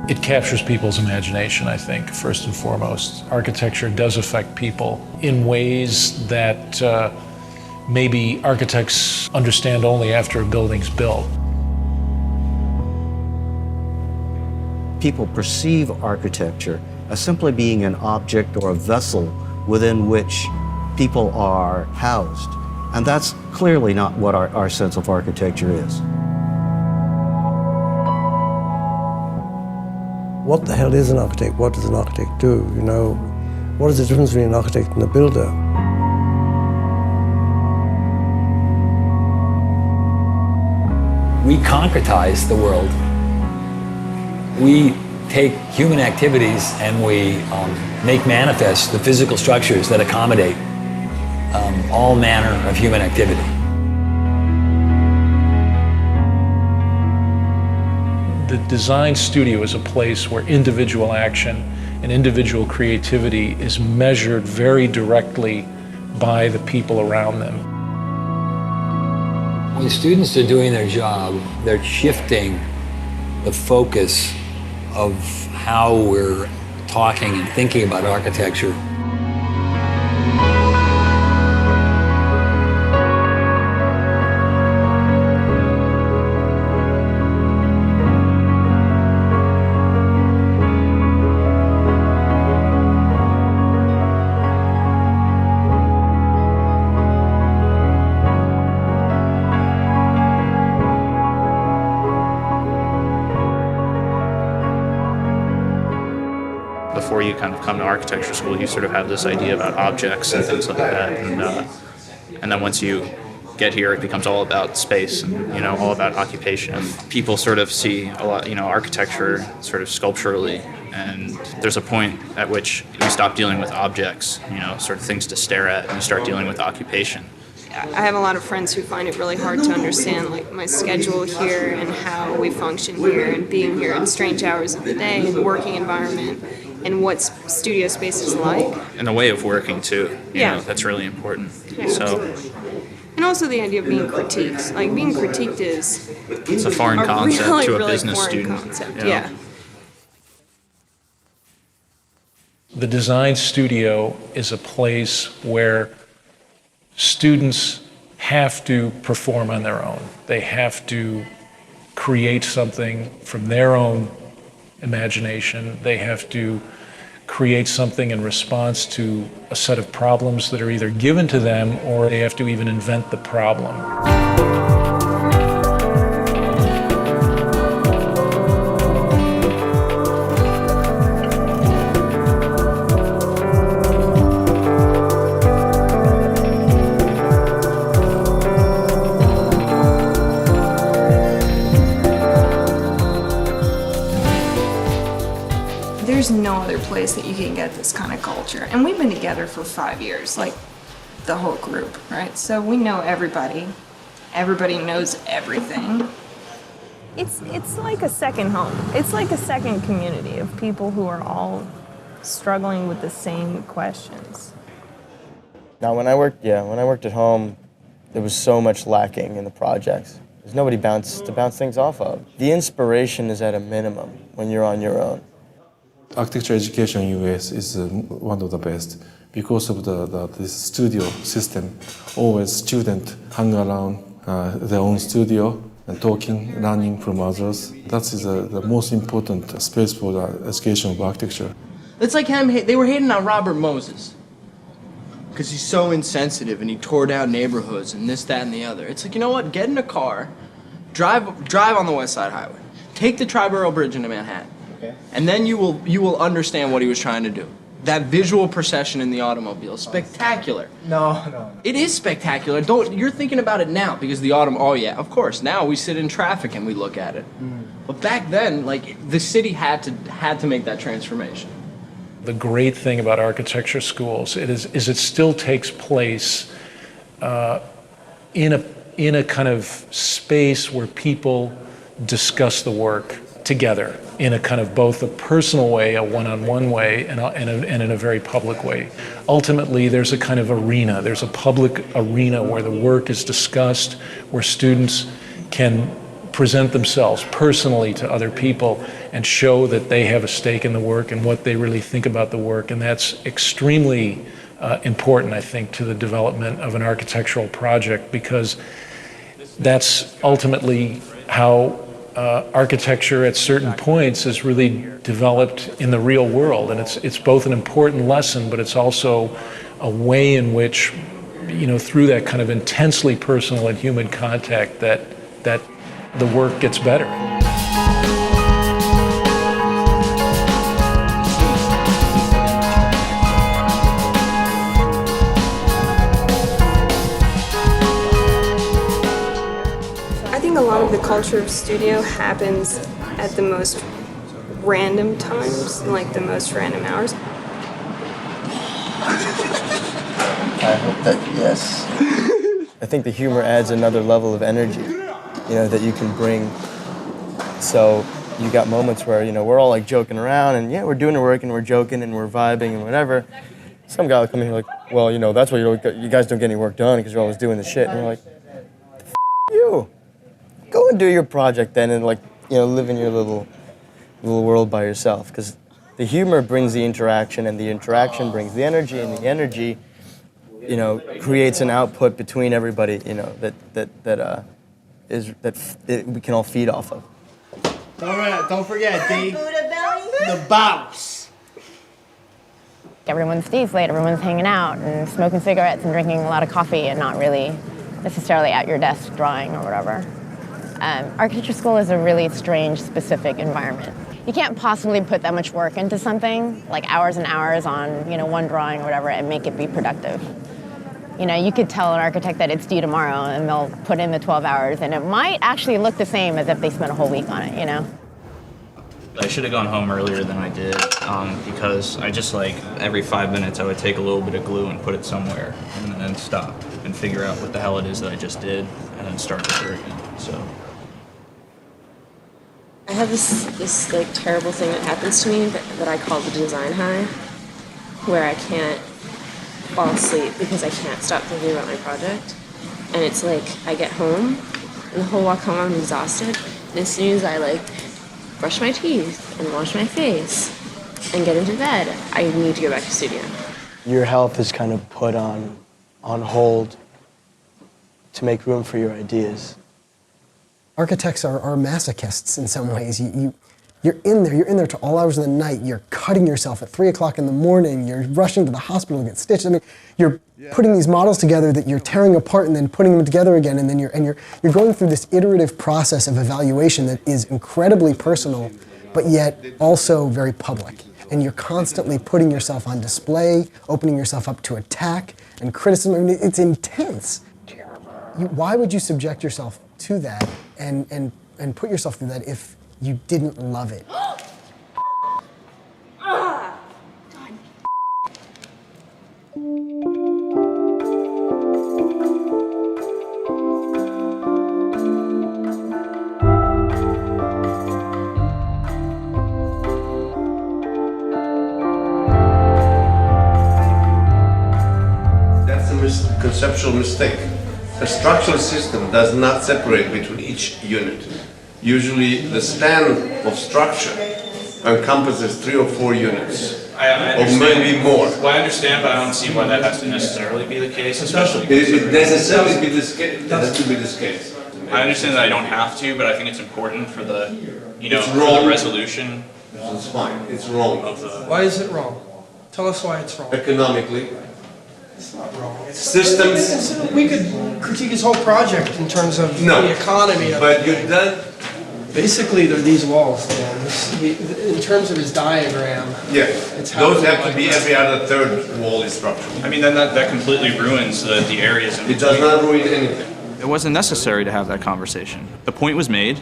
It captures people's imagination, I think, first and foremost. Architecture does affect people in ways that maybe architects understand only after a building's built. People perceive architecture as simply being an object or a vessel within which people are housed. And that's clearly not what our sense of architecture is. What the hell is an architect? What does an architect do? You know, what is the difference between an architect and a builder? We concretize the world. We take human activities and we make manifest the physical structures that accommodate all manner of human activity. The design studio is a place where individual action and individual creativity is measured very directly by the people around them. When students are doing their job, they're shifting the focus of how we're talking and thinking about architecture. Before you kind of come to architecture school, you sort of have this idea about objects and things like that, and then once you get here, it becomes all about space and all about occupation. And people sort of see a lot, architecture sort of sculpturally, and there's a point at which you stop dealing with objects, sort of things to stare at, and you start dealing with occupation. I have a lot of friends who find it really hard to understand like my schedule here and how we function here and being here at strange hours of the day and working environment and what studio space is like. And the way of working too, Yeah. That's really important. Yeah. So, and also the idea of being critiqued. Like being critiqued is it's a foreign concept really, to a really business foreign student. Concept. Yeah. The design studio is a place where students have to perform on their own. They have to create something from their own imagination. They have to create something in response to a set of problems that are either given to them or they have to even invent the problem. There's no other place that you can get this kind of culture. And we've been together for 5 years, like the whole group, right? So we know everybody. Everybody knows everything. It's like a second home. It's like a second community of people who are all struggling with the same questions. Now, when I worked at home, there was so much lacking in the projects. There's nobody to bounce things off of. The inspiration is at a minimum when you're on your own. Architecture education in US is one of the best because of this studio system. Always students hang around their own studio and talking, learning from others. That is the most important space for the education of architecture. It's like they were hating on Robert Moses because he's so insensitive and he tore down neighborhoods and this, that, and the other. It's like, you know what? Get in a car, drive on the West Side Highway, take the Triborough Bridge into Manhattan. Okay. And then you will understand what he was trying to do. That visual procession in the automobile, spectacular. No. It is spectacular. You're thinking about it now because oh yeah, of course. Now we sit in traffic and we look at it. But back then, like the city had to make that transformation. The great thing about architecture schools is it still takes place in a kind of space where people discuss the work together in a kind of both a personal way, a one-on-one way, and in a very public way. Ultimately, there's a kind of arena. There's a public arena where the work is discussed, where students can present themselves personally to other people and show that they have a stake in the work and what they really think about the work. And that's extremely important, I think, to the development of an architectural project, because that's ultimately how architecture at certain points is really developed in the real world. And it's both an important lesson, but it's also a way in which, through that kind of intensely personal and human contact, that the work gets better. I think a lot of the culture of studio happens at the most random times, like the most random hours. I hope that, yes. I think the humor adds another level of energy, that you can bring. So you got moments where, we're all like joking around and we're doing the work and we're joking and we're vibing and whatever. Some guy will come in here like, well, that's why you guys don't get any work done, because you're always doing the shit. And we're like, you. Go and do your project then and live in your little world by yourself. Because the humor brings the interaction, and the interaction brings the energy, and the energy creates an output between everybody, that we can all feed off of. Don't forget, Dave, the boss. Everyone stays late, everyone's hanging out and smoking cigarettes and drinking a lot of coffee and not really necessarily at your desk drawing or whatever. Architecture school is a really strange, specific environment. You can't possibly put that much work into something, like hours and hours on, one drawing or whatever, and make it be productive. You could tell an architect that it's due tomorrow and they'll put in the 12 hours and it might actually look the same as if they spent a whole week on it, I should have gone home earlier than I did, because I just every 5 minutes I would take a little bit of glue and put it somewhere and then stop and figure out what the hell it is that I just did and then start over again, so. I have this terrible thing that happens to me that I call the design high, where I can't fall asleep because I can't stop thinking about my project. And it's I get home, and the whole walk home I'm exhausted. And as soon as I brush my teeth and wash my face and get into bed, I need to go back to studio. Your health is kind of put on hold to make room for your ideas. Architects are masochists in some ways. You're in there to all hours of the night. You're cutting yourself at 3 o'clock in the morning. You're rushing to the hospital to get stitched. I mean, you're putting these models together that you're tearing apart and then putting them together again. And then you're going through this iterative process of evaluation that is incredibly personal, but yet also very public. And you're constantly putting yourself on display, opening yourself up to attack and criticism. I mean, it's intense. Why would you subject yourself to that and put yourself through that if you didn't love it? That's a conceptual mistake. A structural system does not separate between each unit. Usually the span of structure encompasses 3 or 4 units, or maybe more. Well, I understand, but I don't see why that has to necessarily be the case, especially. It necessarily be this case. It has to be this case. I understand that I don't have to, but I think it's important for the, It's for wrong. the resolution. It's fine. It's wrong. Why is it wrong? Tell us why it's wrong. Economically. It's not wrong. Systems. We could critique his whole project in terms of the economy. But you've done. Basically, they're these walls, Dan. In terms of his diagram. Yeah. It's how Those have to be every other third wall is structural. I mean, then that completely ruins the areas in It does not ruin anything. It wasn't necessary to have that conversation. The point was made,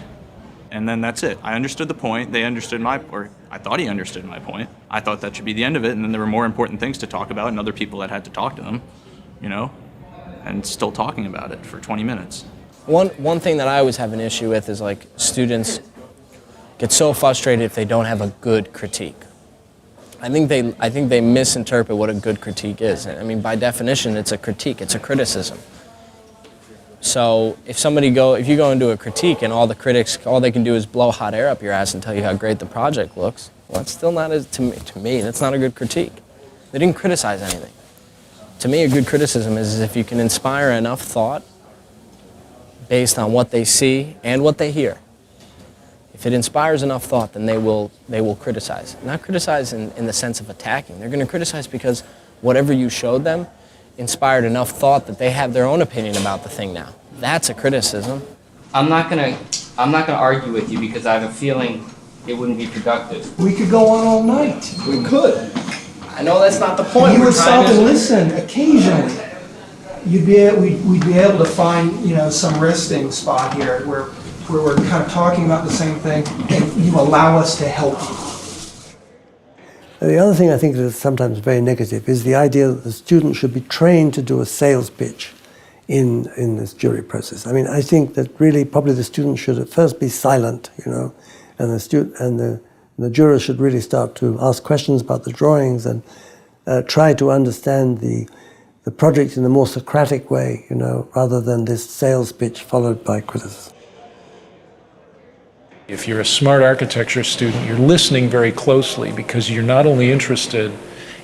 and then that's it. I understood the point. They understood or I thought he understood my point. I thought that should be the end of it, and then there were more important things to talk about and other people that had to talk to them, and still talking about it for 20 minutes. One thing that I always have an issue with is students get so frustrated if they don't have a good critique. I think they misinterpret what a good critique is. I mean, by definition, it's a critique, it's a criticism. So if you go into a critique and all the critics, all they can do is blow hot air up your ass and tell you how great the project looks, well, that's still not, to me, that's not a good critique. They didn't criticize anything. To me, a good criticism is if you can inspire enough thought based on what they see and what they hear. If it inspires enough thought, then they will criticize. Not criticize in the sense of attacking. They're going to criticize because whatever you showed them inspired enough thought that they have their own opinion about the thing now. That's a criticism. I'm not gonna argue with you because I have a feeling it wouldn't be productive. We could go on all night. We could. I know that's not the point. You We're would stop trying and to listen occasionally. We'd be able to find, some resting spot here where we're kind of talking about the same thing, and you allow us to help you. The other thing I think that is sometimes very negative is the idea that the student should be trained to do a sales pitch in this jury process. I mean, I think that really probably the student should at first be silent, and the jurors should really start to ask questions about the drawings and try to understand the project in a more Socratic way, rather than this sales pitch followed by criticism. If you're a smart architecture student, you're listening very closely because you're not only interested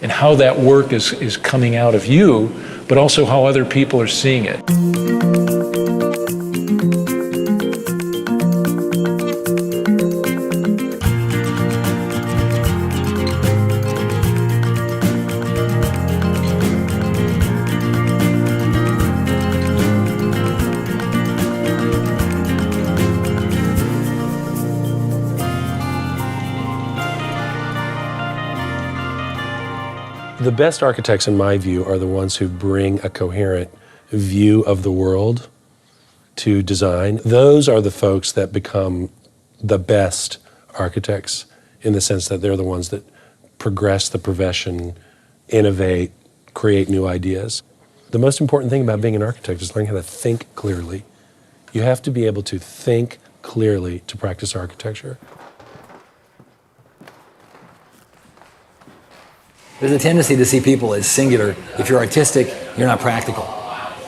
in how that work is coming out of you, but also how other people are seeing it. The best architects, in my view, are the ones who bring a coherent view of the world to design. Those are the folks that become the best architects in the sense that they're the ones that progress the profession, innovate, create new ideas. The most important thing about being an architect is learning how to think clearly. You have to be able to think clearly to practice architecture. There's a tendency to see people as singular. If you're artistic, you're not practical.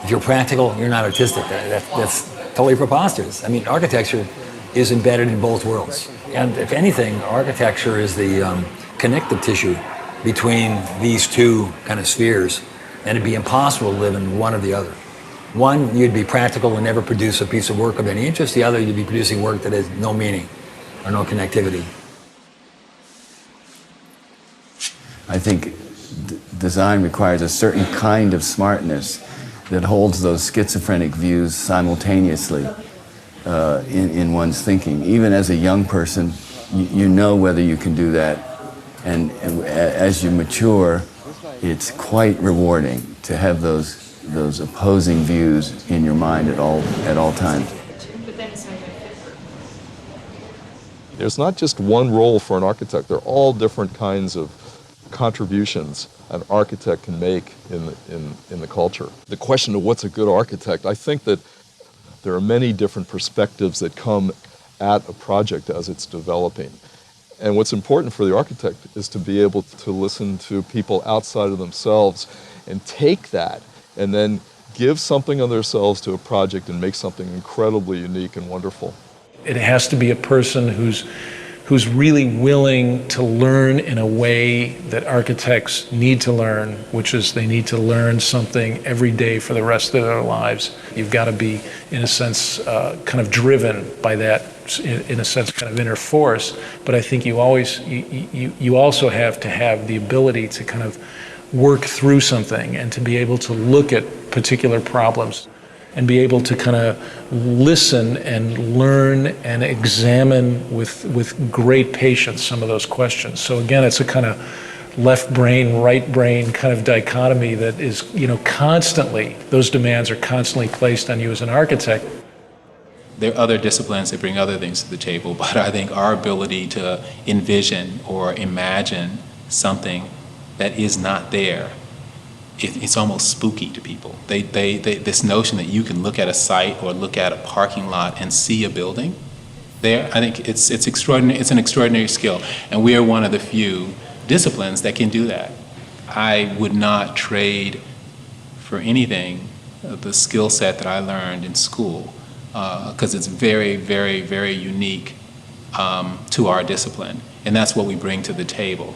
If you're practical, you're not artistic. That's totally preposterous. I mean, architecture is embedded in both worlds. And if anything, architecture is the connective tissue between these two kind of spheres. And it'd be impossible to live in one or the other. One, you'd be practical and never produce a piece of work of any interest. The other, you'd be producing work that has no meaning or no connectivity. I think design requires a certain kind of smartness that holds those schizophrenic views simultaneously in one's thinking. Even as a young person, you know whether you can do that. And as you mature, it's quite rewarding to have those opposing views in your mind at all times. There's not just one role for an architect. There are all different kinds of contributions an architect can make in the culture. The question of what's a good architect, I think that there are many different perspectives that come at a project as it's developing. And what's important for the architect is to be able to listen to people outside of themselves and take that and then give something of themselves to a project and make something incredibly unique and wonderful. It has to be a person who's really willing to learn in a way that architects need to learn, which is they need to learn something every day for the rest of their lives. You've got to be, in a sense, kind of driven by that, in a sense, kind of inner force. But I think you also have to have the ability to kind of work through something and to be able to look at particular problems and be able to kind of listen and learn and examine with great patience some of those questions. So again, it's a kind of left brain, right brain kind of dichotomy that is, constantly, those demands are constantly placed on you as an architect. There are other disciplines that bring other things to the table, but I think our ability to envision or imagine something that is not there, it's almost spooky to people. This notion that you can look at a site or look at a parking lot and see a building there, I think it's extraordinary. It's an extraordinary skill, and we are one of the few disciplines that can do that. I would not trade for anything the skill set that I learned in school, because it's very, very, very unique to our discipline, and that's what we bring to the table.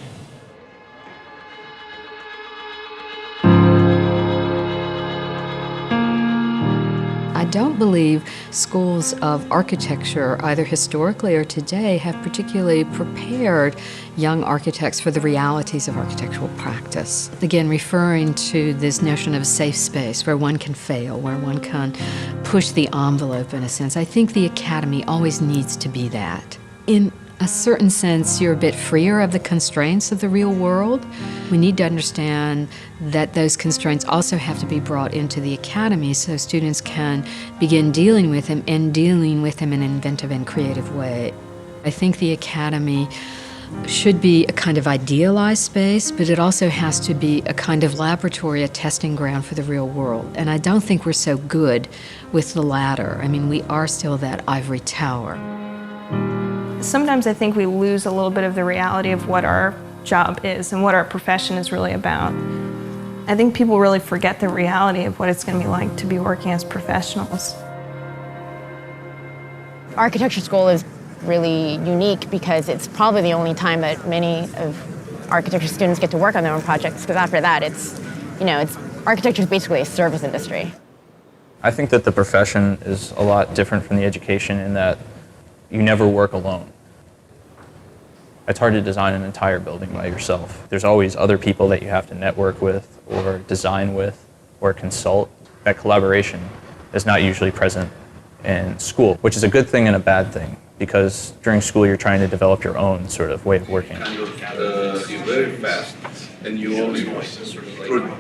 I don't believe schools of architecture, either historically or today, have particularly prepared young architects for the realities of architectural practice. Again, referring to this notion of a safe space where one can fail, where one can push the envelope in a sense. I think the academy always needs to be that. In a certain sense, you're a bit freer of the constraints of the real world. We need to understand that those constraints also have to be brought into the academy so students can begin dealing with them and dealing with them in an inventive and creative way. I think the academy should be a kind of idealized space, but it also has to be a kind of laboratory, a testing ground for the real world. And I don't think we're so good with the latter. I mean, we are still that ivory tower. Sometimes I think we lose a little bit of the reality of what our job is and what our profession is really about. I think people really forget the reality of what it's going to be like to be working as professionals. Architecture school is really unique because it's probably the only time that many of architecture students get to work on their own projects, because after that architecture is basically a service industry. I think that the profession is a lot different from the education in that you never work alone. It's hard to design an entire building by yourself. There's always other people that you have to network with or design with or consult. That collaboration is not usually present in school, which is a good thing and a bad thing, because during school you're trying to develop your own sort of way of working. You're very fast and you always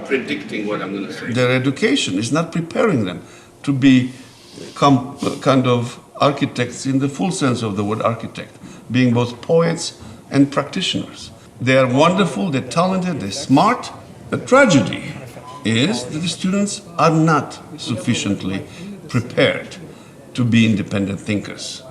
predicting what I'm going to say. Their education is not preparing them to become kind of architects in the full sense of the word architect, being both poets and practitioners. They are wonderful, they're talented, they're smart. The tragedy is that the students are not sufficiently prepared to be independent thinkers.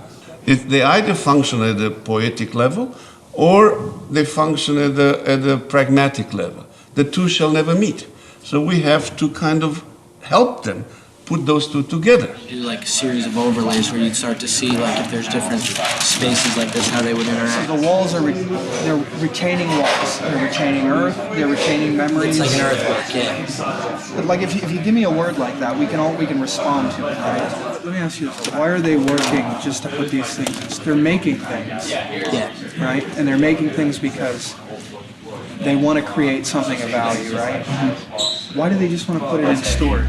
They either function at the poetic level or they function at the pragmatic level. The two shall never meet. So we have to kind of help them put those two together. Do like a series of overlays where you'd start to see like if there's different spaces like this, how they would interact. The walls are they're retaining walls. They're retaining earth. They're retaining memories. It's like an earthwork, yeah. But like if you give me a word like that, we can respond to it. Right? Let me ask you this: why are they working just to put these things? They're making things. Yeah. Right, and they're making things because they want to create something of value, right? Mm-hmm. Why do they just want to put it in storage?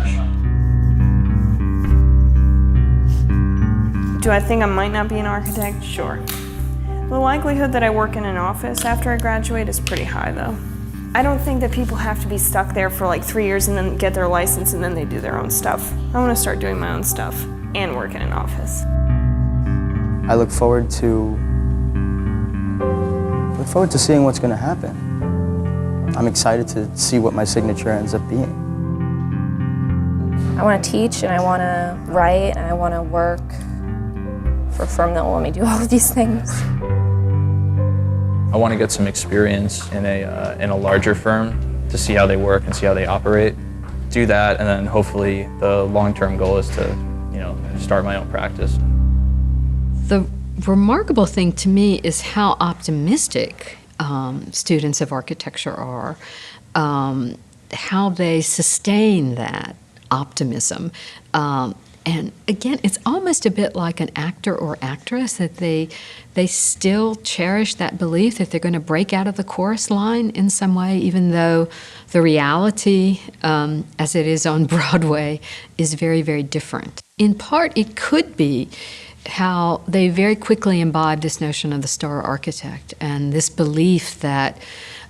Do I think I might not be an architect? Sure. The likelihood that I work in an office after I graduate is pretty high, though. I don't think that people have to be stuck there for like 3 years and then get their license and then they do their own stuff. I want to start doing my own stuff and work in an office. I look forward to seeing what's going to happen. I'm excited to see what my signature ends up being. I want to teach and I want to write and I want to work for a firm that will let me do all of these things. I want to get some experience in a larger firm to see how they work and see how they operate. Do that, and then hopefully the long-term goal is to, start my own practice. The remarkable thing to me is how optimistic students of architecture are, how they sustain that optimism. And again, it's almost a bit like an actor or actress, that they still cherish that belief that they're going to break out of the chorus line in some way, even though the reality, as it is on Broadway, is very, very different. In part, it could be how they very quickly imbibe this notion of the star architect and this belief that,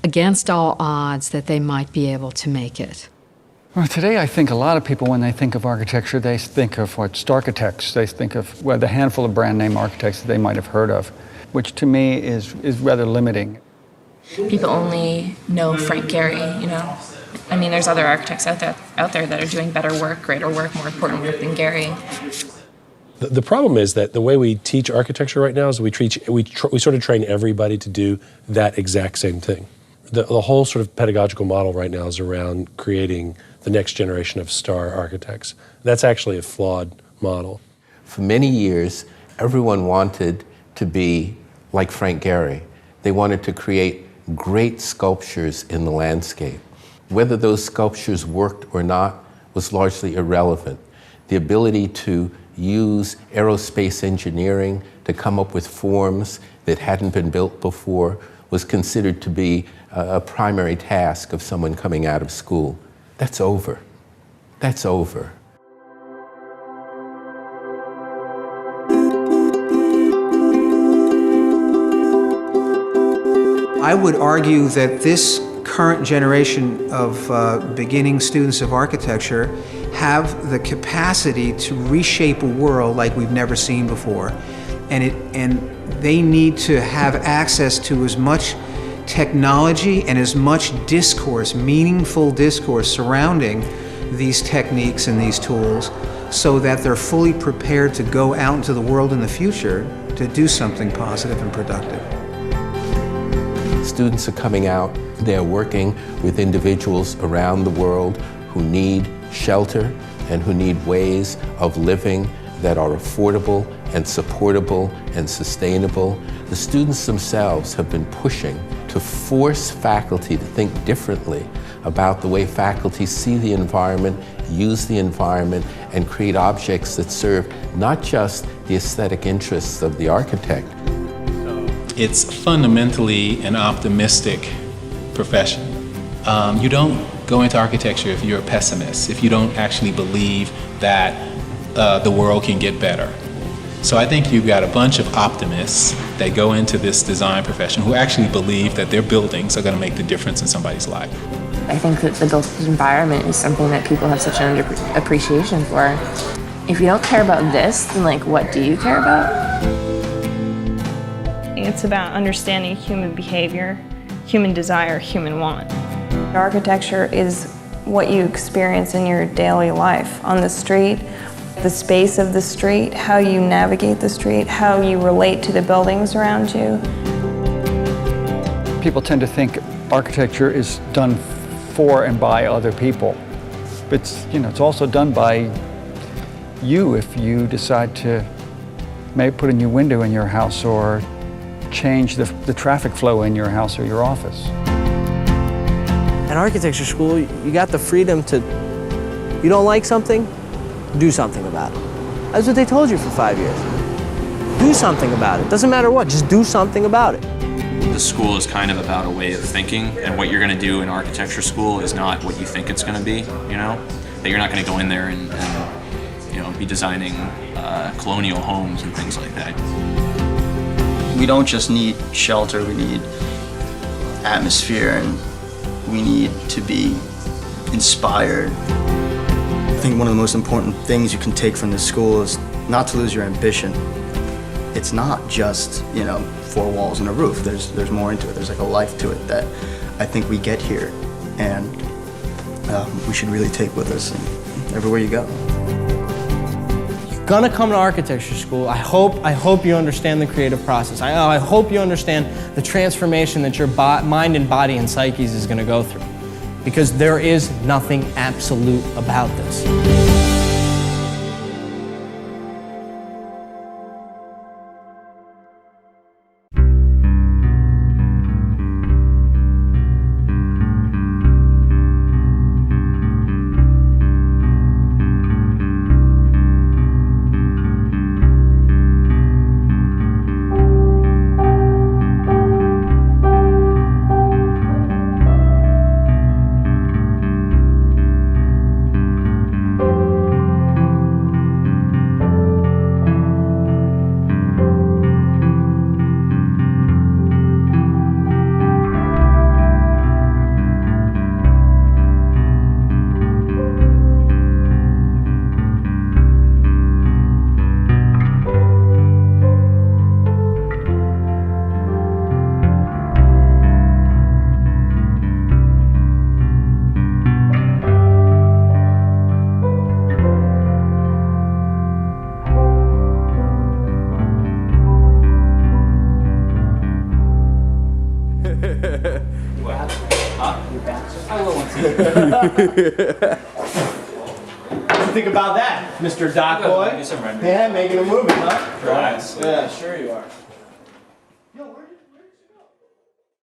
against all odds, that they might be able to make it. Well, today I think a lot of people, when they think of architecture, they think of architects. They think of the handful of brand name architects that they might have heard of, which to me is rather limiting. People only know Frank Gehry, I mean, there's other architects out there that are doing better work, greater work, more important work than Gehry. The problem is that the way we teach architecture right now is we sort of train everybody to do that exact same thing. The whole sort of pedagogical model right now is around creating the next generation of star architects. That's actually a flawed model. For many years, everyone wanted to be like Frank Gehry. They wanted to create great sculptures in the landscape. Whether those sculptures worked or not was largely irrelevant. The ability to use aerospace engineering to come up with forms that hadn't been built before was considered to be a primary task of someone coming out of school. That's over. That's over. I would argue that this current generation of beginning students of architecture have the capacity to reshape a world like we've never seen before. And they need to have access to as much technology and as much discourse, meaningful discourse surrounding these techniques and these tools so that they're fully prepared to go out into the world in the future to do something positive and productive. Students are coming out, they're working with individuals around the world who need shelter and who need ways of living that are affordable and supportable and sustainable. The students themselves have been pushing to force faculty to think differently about the way faculty see the environment, use the environment, and create objects that serve not just the aesthetic interests of the architect. It's fundamentally an optimistic profession. You don't go into architecture if you're a pessimist, if you don't actually believe that the world can get better. So I think you've got a bunch of optimists that go into this design profession who actually believe that their buildings are going to make the difference in somebody's life. I think that the built environment is something that people have such an appreciation for. If you don't care about this, then like, what do you care about? It's about understanding human behavior, human desire, human want. Architecture is what you experience in your daily life on the street, the space of the street, how you navigate the street, how you relate to the buildings around you. People tend to think architecture is done for and by other people. It's also done by you if you decide to maybe put a new window in your house or change the traffic flow in your house or your office. At architecture school, you got the freedom to, you don't like something, do something about it. That's what they told you for 5 years. Do something about it. Doesn't matter what, just do something about it. The school is kind of about a way of thinking, and what you're going to do in architecture school is not what you think it's going to be, That you're not going to go in there and be designing colonial homes and things like that. We don't just need shelter, we need atmosphere, and we need to be inspired. I think one of the most important things you can take from this school is not to lose your ambition. It's not just, 4 walls and a roof. There's more into it. There's like a life to it that I think we get here, and we should really take with us everywhere you go. You're gonna come to architecture school. I hope you understand the creative process. I hope you understand the transformation that your mind and body and psyches is gonna go through. Because there is nothing absolute about this. What do you think about that, Mr. Doc Boy? Yeah, making a movie, huh? Right. Yeah, sure you are.